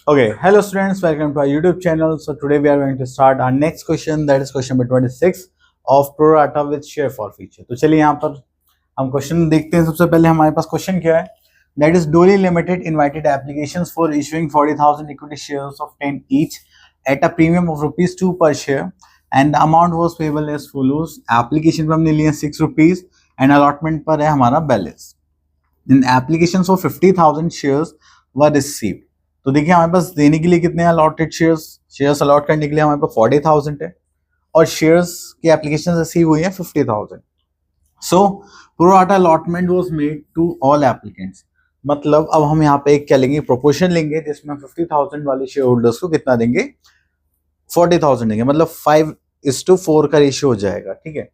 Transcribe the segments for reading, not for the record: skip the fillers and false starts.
Okay, hello students, welcome to our YouTube channel. So today we are going to start our next question, that is question number 26 of pro rata with share for feature. तो चलिए यहाँ पर हम question देखते हैं. सबसे पहले हमारे पास क्वेश्चन क्या है, that is Doli Limited invited applications for issuing 40,000 equity shares of 10 each at a premium of rupees 2 per share and the amount was payable as follows. Application पर हमने लिए 6 rupees and allotment पर है हमारा balance. In applications for 50,000 shares were received. तो देखिए हमारे पास देने के लिए कितने अलॉटेड शेयर्स अलॉट करने के लिए हमारे पास 40,000 है और शेयर्स की एप्लीकेशन रिसीव हुई है 50,000. So pro rata allotment was made to all applicants. मतलब अब हम यहाँ पे एक क्या लेंगे, प्रोपोर्शन लेंगे जिसमें 50,000 वाले शेयर होल्डर्स को कितना देंगे, 40,000 देंगे. मतलब 5:4 का रेशियो हो जाएगा. ठीक है,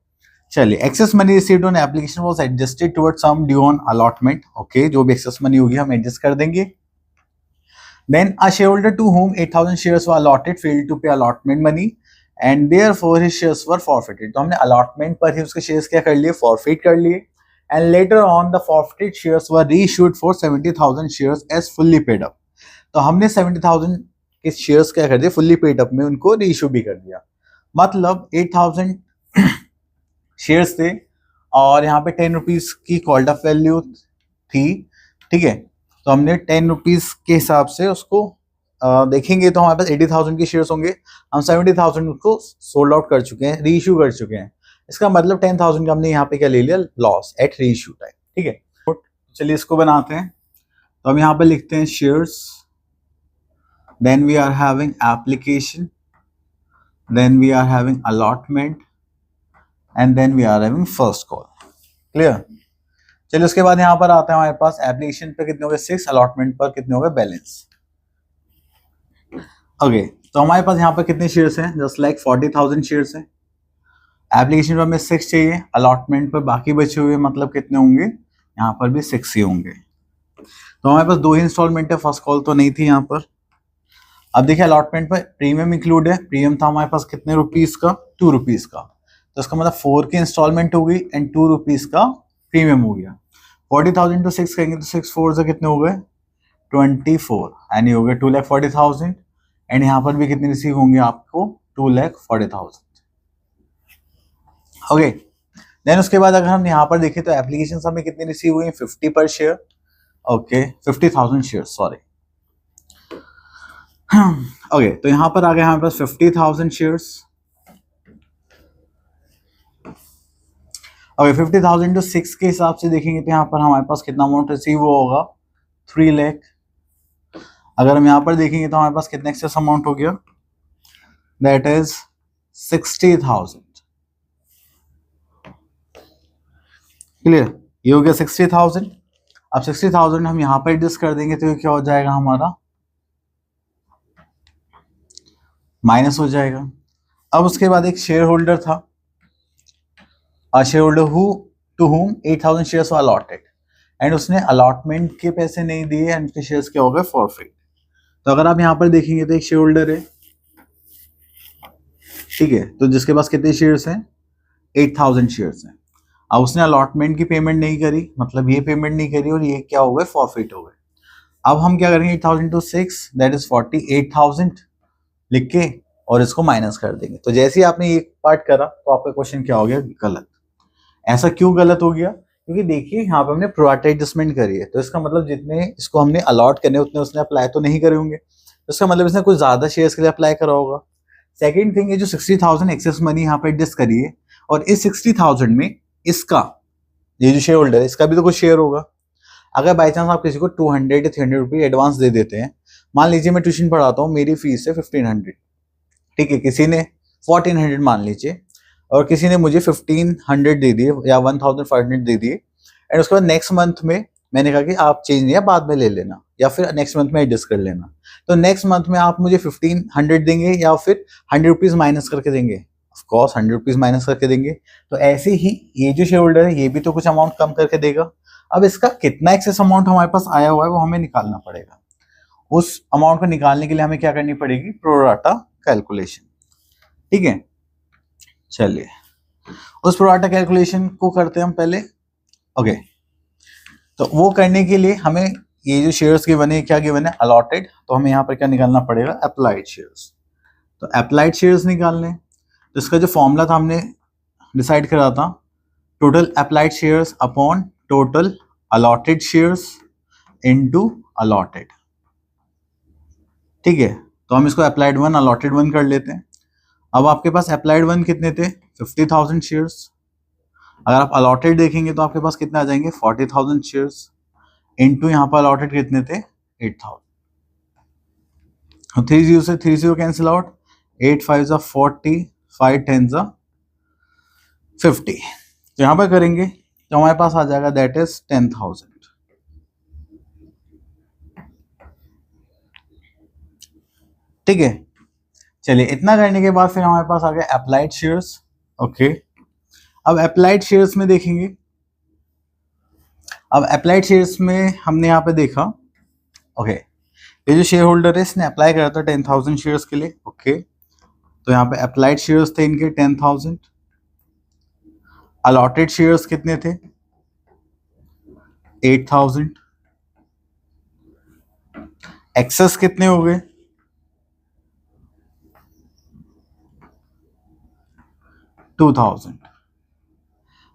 चलिए. Excess money received on application was adjusted towards sum due on allotment. Okay, जो भी एक्सेस मनी होगी हम एडजस्ट कर देंगे. Then a shareholder to whom 8,000 shares were allotted failed to pay allotment money and therefore his shares were forfeited. तो हमने allotment पर ही उसके shares क्या कर लिए, forfeit कर लिए. And later on the forfeited shares were reissued for 70,000 shares as fully paid up. तो हमने 70,000 के shares क्या कर दिए, fully paid up में उनको reissue भी कर दिया. मतलब 8,000 shares थे और यहाँ पे 10 रुपीज की कॉल्ड अप वैल्यू थी. ठीक है, तो हमने 10 रुपीज के हिसाब से उसको देखेंगे तो हमारे पास 80,000 के शेयर्स होंगे. हम 70,000 को सोल्ड आउट कर चुके हैं, रीइश्यू कर चुके हैं. इसका मतलब 10,000 का हमने यहाँ पे क्या ले लिया, लॉस एट रीइश्यू टाइम. ठीक है, चलिए इसको बनाते हैं. तो हम यहाँ पे लिखते हैं shares, then we are having application, then we are having allotment and then we are having first call. Clear. चलिए उसके बाद यहाँ पर आता है हमारे पास एप्लीकेशन पे कितने हो गए 6, अलॉटमेंट पर कितने हो गए, बैलेंस. ओके, तो हमारे पास यहाँ पर कितने शेयर्स हैं, जस्ट लाइक 40,000 शेयर्स हैं. एप्लीकेशन पर हमें 6 चाहिए, अलॉटमेंट पर बाकी बचे हुए मतलब कितने होंगे, यहाँ पर भी 6 ही होंगे. तो हमारे पास 2 ही इंस्टॉलमेंट है, फर्स्ट कॉल तो नहीं थी यहाँ पर. अब देखिए अलॉटमेंट पर प्रीमियम इंक्लूड है. प्रीमियम था हमारे पास कितने रुपीज का, 2 रुपीज का. तो इसका मतलब 4 की इंस्टॉलमेंट हो गई एंड 2 रुपीज का प्रीमियम हो गया. 40,000 to 6 करेंगे तो 6 4 से कितने हो गए, 24 एंड ये हो गए 2,40,000 एंड यहाँ पर भी कितने रिसीव होंगे आपको, 2,40,000. ओके, देन उसके बाद अगर हम यहाँ पर देखें तो एप्लीकेशन हमें कितनी रिसीव हुई, 50 पर share. Okay, 50,000 share, sorry. Okay, तो यहाँ पर आ गए हमारे पास 50,000 शेयर्स. अगर 50,000 to 6 के हिसाब से देखेंगे तो यहाँ पर हमारे पास कितना अमाउंट रिसीव होगा, 3 लाख. अगर हम यहाँ पर देखेंगे तो हमारे पास कितना एक्सेस अमाउंट हो गया, दैट इज 60,000. क्लियर, ये हो गया 60,000. अब 60,000 हम यहाँ पर एडजस्ट कर देंगे तो ये क्या हो जाएगा, हमारा माइनस हो जाएगा. अब उसके बाद एक शेयर होल्डर था, a shareholder to whom 8,000 shares were allotted and उसने अलॉटमेंट के पैसे नहीं दिए एंड उसके शेयर्स क्या हो गए, फॉरफिट. तो अगर आप यहाँ पर देखेंगे तो एक शेयर होल्डर है, ठीक है, तो जिसके पास कितने शेयर्स हैं, 8,000 शेयर्स हैं. अब उसने अलॉटमेंट की पेमेंट नहीं करी, मतलब ये पेमेंट नहीं करी और ये क्या हो गए, फॉरफिट हो गए. अब हम क्या करेंगे, 8,000 to 6 दैट इज 48,000 लिख के और इसको माइनस कर देंगे. तो जैसे ही आपने ये पार्ट करा तो आपका क्वेश्चन क्या हो गया, गलत. ऐसा क्यों गलत हो गया, क्योंकि देखिए यहाँ पे हमने प्रो राटा एडजस्टमेंट करी है, तो इसका मतलब जितने इसको हमने अलॉट करने उतने उसने अप्लाई तो नहीं करे होंगे. तो इसका मतलब इसने कुछ ज्यादा शेयर्स के लिए अप्लाई करा होगा. सेकंड थिंग, ये जो 60,000 एक्सेस मनी यहाँ पे एडजस्ट करी है और इस 60,000 में इसका ये जो शेयर होल्डर है इसका भी तो कुछ शेयर होगा. अगर बाई चांस आप किसी को 200 या 300 रुपये एडवांस दे देते हैं, मान लीजिए मैं ट्यूशन पढ़ाता हूँ, मेरी फीस है 1,500, ठीक है, किसी ने 1,400 मान लीजिए और किसी ने मुझे 1,500 दे दिए या 1,500 दे दिए एंड उसके बाद नेक्स्ट मंथ में मैंने कहा कि आप चेंज नहीं है, बाद में ले लेना या फिर नेक्स्ट मंथ में एडजस्ट कर लेना. तो नेक्स्ट मंथ में आप मुझे 1,500 देंगे या फिर 100 रुपीज माइनस करके देंगे, ऑफ कोर्स 100 रुपीज माइनस करके देंगे. तो ऐसे ही ये जो शेयर होल्डर है ये भी तो कुछ अमाउंट कम करके देगा. अब इसका कितना एक्सेस अमाउंट हमारे पास आया हुआ है वो हमें निकालना पड़ेगा. उस अमाउंट को निकालने के लिए हमें क्या करनी पड़ेगी, प्रो राटा कैलकुलेशन. ठीक है, चलिए उस प्रो राटा कैलकुलेशन को करते हैं हम पहले. ओके, तो वो करने के लिए हमें ये जो शेयर्स गिवन है क्या गिवन है, अलॉटेड, तो हमें यहाँ पर क्या निकालना पड़ेगा, अप्लाइड शेयर्स। तो अप्लाइड शेयर्स निकालने, तो इसका जो फॉर्मूला था हमने डिसाइड करा था, total applied shares upon total allotted shares into allotted. ठीक है, तो हम इसको अप्लाइड 1 अलॉटेड 1 कर लेते हैं। अब आपके पास अप्लाइड 1 कितने थे, 50,000 शेयर्स। अगर आप अलॉटेड देखेंगे तो आपके पास कितने आ जाएंगे, 40,000 शेयर्स इनटू यहाँ पर अलॉटेड कितने थे, 8,000। 30 से 30 कैंसिल आउट, 8 5 40, 5 10 50। तो यहाँ पर करेंगे तो हमारे पास आ जाएगा दैट इज 10,000। ठीक है, चलिए इतना करने के बाद फिर हमारे पास आ गया अप्लाइड शेयर्स। ओके, अब अप्लाइड शेयर्स में देखेंगे, अब अप्लाइड शेयर्स में हमने यहाँ पे देखा, ओके, ये जो शेयर होल्डर है इसने अप्लाई करा था 10,000 शेयर्स के लिए। ओके, तो यहाँ पे अप्लाइड शेयर्स थे इनके 10,000, अलॉटेड शेयर्स कितने थे, 8,000, एक्सेस कितने हो गए, 2,000।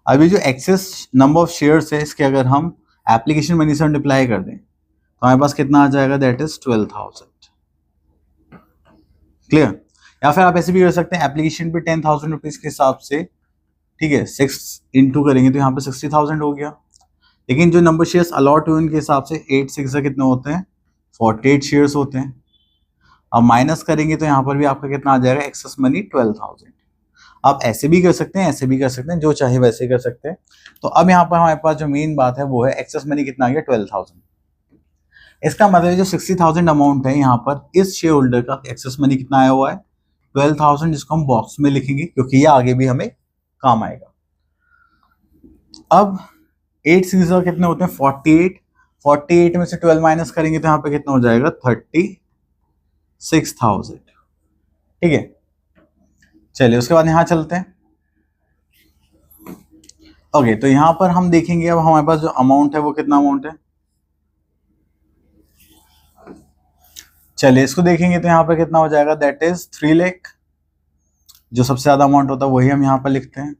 अभी जो एक्सेस नंबर ऑफ शेयर्स है इसके अगर हम एप्लीकेशन मनी से मल्टीप्लाई कर दें तो हमारे पास कितना आ जाएगा, दैट इज 12,000। क्लियर, या फिर आप ऐसे भी कर सकते हैं, एप्लीकेशन पे 10,000 रुपीज के हिसाब से, ठीक है, 6 इंटू करेंगे तो यहाँ पे 60,000 हो गया। लेकिन जो नंबर शेयर्स अलॉट हुए उनके हिसाब से 8 6 से कितने होते हैं, 48 शेयर्स होते हैं। अब माइनस करेंगे तो यहाँ पर भी आपका कितना आ जाएगा, एक्सेस मनी 12,000। आप ऐसे भी कर सकते हैं, ऐसे भी कर सकते हैं, जो चाहे वैसे ही कर सकते हैं। तो अब यहाँ पर हमारे पास जो मेन बात है वो है एक्सेस मनी कितना आ गया, 12,000। इसका मतलब जो 60,000 अमाउंट है यहाँ पर इस शेयर होल्डर का एक्सेस मनी कितना आया हुआ है, 12,000, जिसको हम बॉक्स में लिखेंगे क्योंकि ये आगे भी हमें काम आएगा। अब 8 6 कितने होते हैं, 48। 48 में से 12 माइनस करेंगे तो यहाँ पे कितना हो जाएगा, 36,000। ठीक है, चलिए उसके बाद यहाँ चलते हैं। ओके, तो यहाँ पर हम देखेंगे अब हमारे पास जो अमाउंट है वो कितना अमाउंट है। चलिए इसको देखेंगे तो यहाँ पे कितना हो जाएगा, दैट इज 3 लाख। जो सबसे ज्यादा अमाउंट होता है वही हम यहाँ पर लिखते हैं।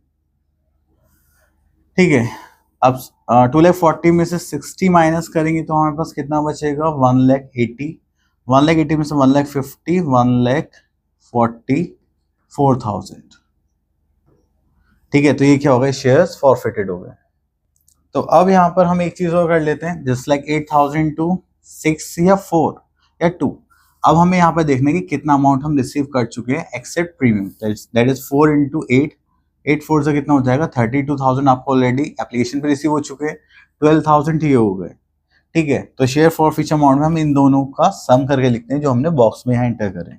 ठीक है, अब 2,40,000 में से 60 माइनस करेंगे तो हमारे पास कितना बचेगा, 1,80,000। 1,80,000 में से 1,50,000, 1,44,000। ठीक है, तो ये क्या हो गए, शेयर्स फॉरफिटेड हो गए। तो अब यहाँ पर हम एक चीज और कर लेते हैं, जस्ट लाइक 8,000 टू 6 या 4 या 2। अब हमें यहाँ पर देखना है कि कितना अमाउंट हम रिसीव कर चुके हैं except premium, that is 4 into 8। 8 4 से कितना हो जाएगा, 32,000 आपको ऑलरेडी एप्लीकेशन पे रिसीव हो चुके हैं, 12,000 ये हो गए। ठीक है, तो शेयर फॉर फीचर अमाउंट में हम इन दोनों का सम करके लिखते हैं जो हमने बॉक्स में यहाँ एंटर करें।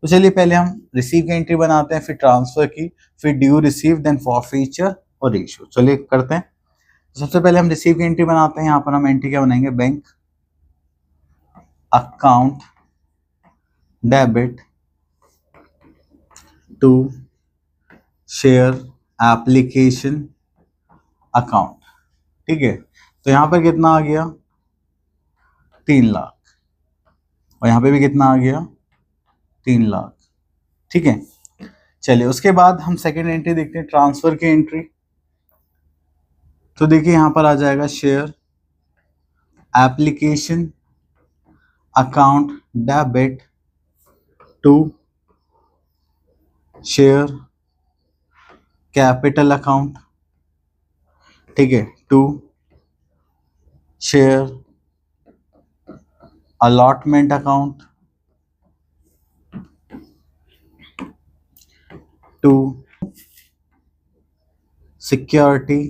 तो चलिए पहले हम रिसीव की एंट्री बनाते हैं, फिर ट्रांसफर की, फिर due receive, then for feature और रेशियो। चलिए करते हैं। तो सबसे पहले हम रिसीव की एंट्री बनाते हैं। यहाँ पर हम एंट्री क्या बनाएंगे, bank account debit to share application account. ठीक है, तो यहाँ पर कितना आ गया, 3 लाख, और यहाँ पे भी कितना आ गया, 3 लाख। ठीक है, चलिए उसके बाद हम सेकेंड एंट्री देखते हैं, ट्रांसफर की एंट्री। तो देखिए यहाँ पर आ जाएगा share application account debit to share capital account. ठीक है, to share allotment account, to security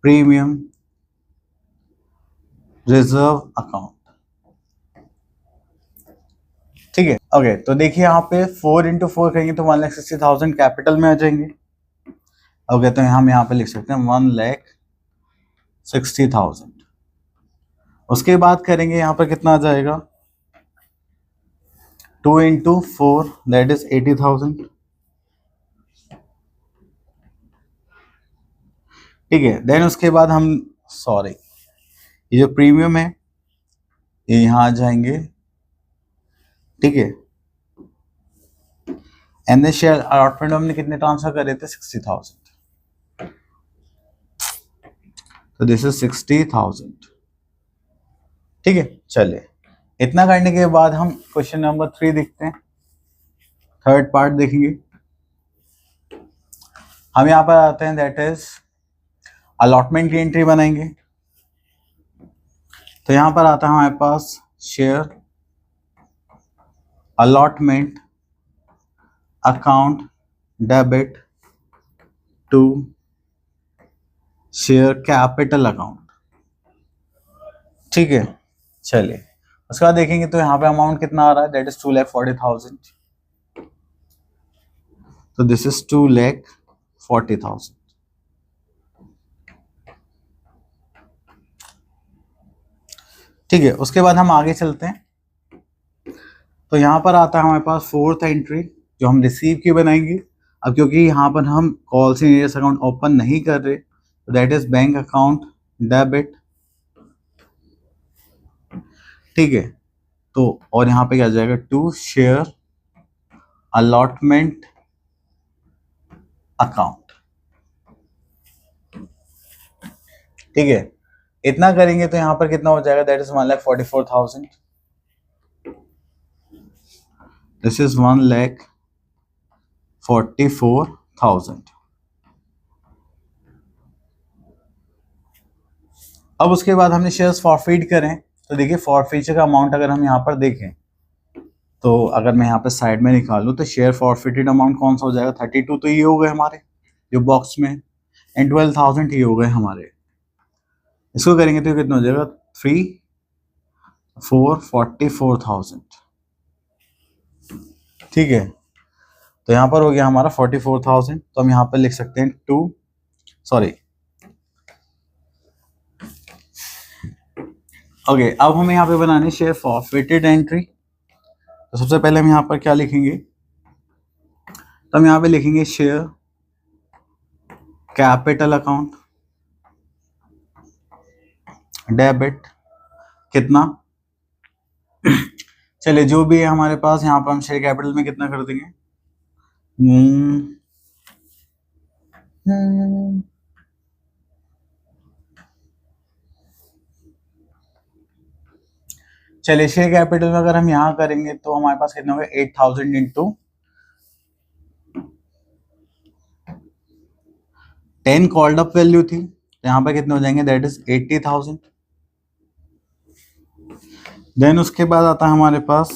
premium reserve account. ठीक है, ओके, तो देखिए यहाँ पे 4 इंटू 4 करेंगे तो 1,60,000 कैपिटल में आ जाएंगे। ओके, तो हम यहाँ पे लिख सकते हैं 1,60,000। उसके बाद करेंगे यहाँ पर कितना आ जाएगा, 2 इंटू 4 दैट इज 80,000। ठीक है, देन उसके बाद हम ये जो प्रीमियम है ये यहाँ आ जाएंगे, ठीक है। एंड देन शेयर अलॉटमेंट हमने कितने ट्रांसफर करे थे, 60,000, तो दिस इज 60,000, ठीक है। चलिए, इतना करने के बाद हम क्वेश्चन नंबर 3 देखते हैं, थर्ड पार्ट देखेंगे। हम यहाँ पर आते हैं, दैट इज अलॉटमेंट की एंट्री बनाएंगे। तो यहाँ पर आता है हमारे पास share allotment account debit to share capital account, ठीक है। चलिए, उसके बाद देखेंगे तो यहाँ पे अमाउंट कितना आ रहा है, दैट इज 2,40,000, तो दिस इज 2,40,000, ठीक है। उसके बाद हम आगे चलते हैं, तो यहाँ पर आता है हमारे पास फोर्थ एंट्री जो हम रिसीव की बनाएंगे। अब क्योंकि यहाँ पर हम कॉल से नीरस अकाउंट ओपन नहीं कर रहे, तो that is bank account debit, ठीक है। तो और यहाँ पे क्या जाएगा, टू शेयर अलॉटमेंट अकाउंट, ठीक है। इतना करेंगे तो यहाँ पर कितना हो जाएगा, दैट इज 1,44,000, दिस इज 1,44,000। अब उसके बाद हमने शेयर्स फॉरफीट करें, तो देखिए फॉरफीचर का अमाउंट अगर हम यहाँ पर देखें, तो अगर मैं यहाँ पे साइड में निकालूं तो शेयर फॉरफिटेड अमाउंट कौन सा हो जाएगा, 32, तो ये हो गए हमारे जो बॉक्स में, एंड 12,000 ये हो गए हमारे। इसको करेंगे तो कितना हो जाएगा, 3,44,000, ठीक है। तो यहाँ पर हो गया हमारा 44,000, तो हम यहाँ पर लिख सकते हैं ओके। अब हमें यहाँ पे बनानी शेयर फॉरफिटेड एंट्री। तो सबसे पहले हम यहाँ पर क्या लिखेंगे, तो हम यहाँ पे लिखेंगे शेयर कैपिटल अकाउंट डेबिट, कितना, चलिए जो भी है हमारे पास, यहाँ पर हम शेयर कैपिटल में कितना कर देंगे, चलिए शेयर कैपिटल में अगर हम यहाँ करेंगे तो हमारे पास कितना होगा, 8,000 इंटू 10 कॉल्ड अप वैल्यू थी, तो यहाँ पर कितने हो जाएंगे, दैट इज 80,000। देन उसके बाद आता है हमारे पास,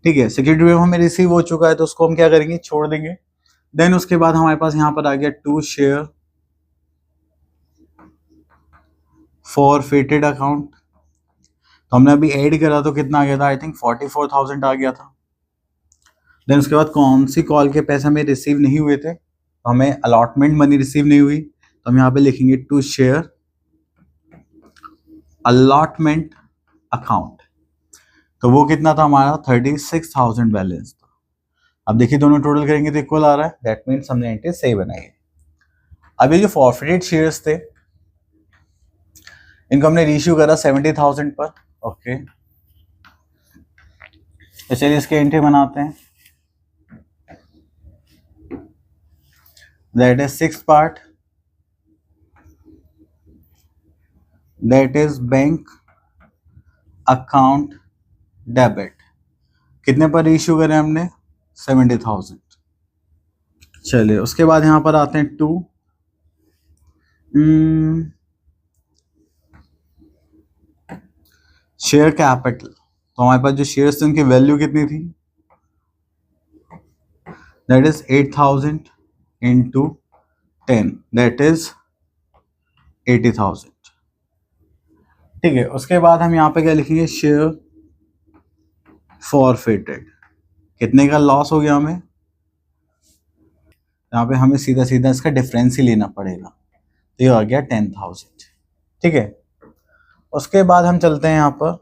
ठीक है, सिक्योरिटी वेव हमें रिसीव हो चुका है, तो उसको हम क्या करेंगे, छोड़ देंगे। देन उसके बाद हमारे पास यहाँ पर आ गया टू शेयर फॉरफिटेड अकाउंट, तो हमने अभी ऐड करा तो कितना आ गया था, आई थिंक 44,000 आ गया था। देन उसके बाद कौन सी कॉल के पैसे हमें रिसीव नहीं हुए थे, तो हमें अलॉटमेंट मनी रिसीव नहीं हुई, तो हम यहाँ पे लिखेंगे टू शेयर अलॉटमेंट अकाउंट, तो वो कितना था हमारा, 36,000 बैलेंस था। अब देखिए दोनों टोटल करेंगे तो इक्वल आ रहा है, दैट मीन्स हमने एंट्री सही बनाई है। अब ये जो फॉरफिटेड शेयर्स थे इनको हमने रीइश्यू करा 70,000 पर, ओके। तो चलिए इसके एंट्री बनाते हैं, that is 6 part, that is bank account debit, कितने पर इश्यू करें हमने, 70,000। चलिए उसके बाद यहां पर आते हैं टू शेयर कैपिटल, तो हमारे पास जो शेयर्स थे उनकी वैल्यू कितनी थी, that is 8,000 into 10, that is 80,000, ठीक है। उसके बाद हम यहाँ पे क्या लिखेंगे, शेयर फॉरफिटेड, कितने का लॉस हो गया हमें, यहाँ पे हमें सीधा सीधा इसका डिफरेंस ही लेना पड़ेगा, तो ये आ गया 10,000, ठीक है। उसके बाद हम चलते हैं यहाँ पर,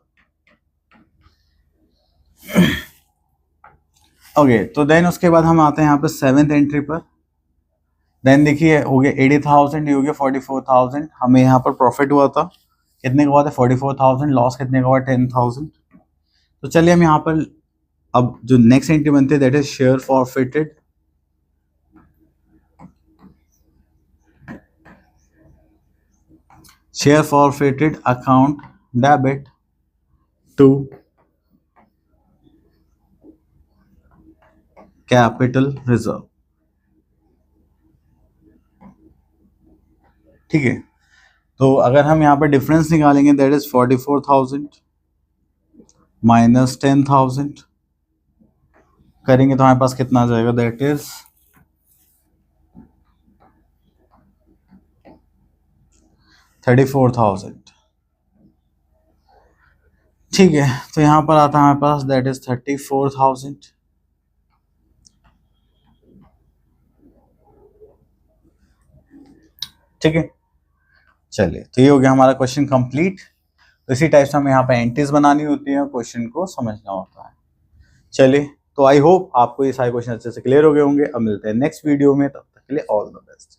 ओके। तो देन उसके बाद हम आते हैं यहाँ पे 7th एंट्री पर। देन देखिए हो गया 80,000, ये हो गया 44,000, हमें यहाँ पर प्रॉफिट हुआ था कितने का हुआ था 44,000, लॉस कितने का हुआ 10,000। तो चलिए हम यहाँ पर अब जो नेक्स्ट एंट्री बनती है that is share forfeited. Share forfeited account debit to capital reserve. ठीक है, तो अगर हम यहाँ पर डिफरेंस निकालेंगे दैट इज 44,000 माइनस 10,000 करेंगे तो हमारे पास कितना आ जाएगा दैट इज 34,000। ठीक है, तो यहाँ पर आता है हमारे पास दैट इज 34,000। ठीक है, चलिए तो ये हो गया हमारा क्वेश्चन कंप्लीट। तो इसी टाइप से हमें यहाँ पे एंट्रीज बनानी होती है, क्वेश्चन को समझना होता है। चलिए, तो आई होप आपको ये सारे क्वेश्चन अच्छे से क्लियर हो गए होंगे। अब मिलते हैं नेक्स्ट वीडियो में, तब तक के लिए ऑल द बेस्ट।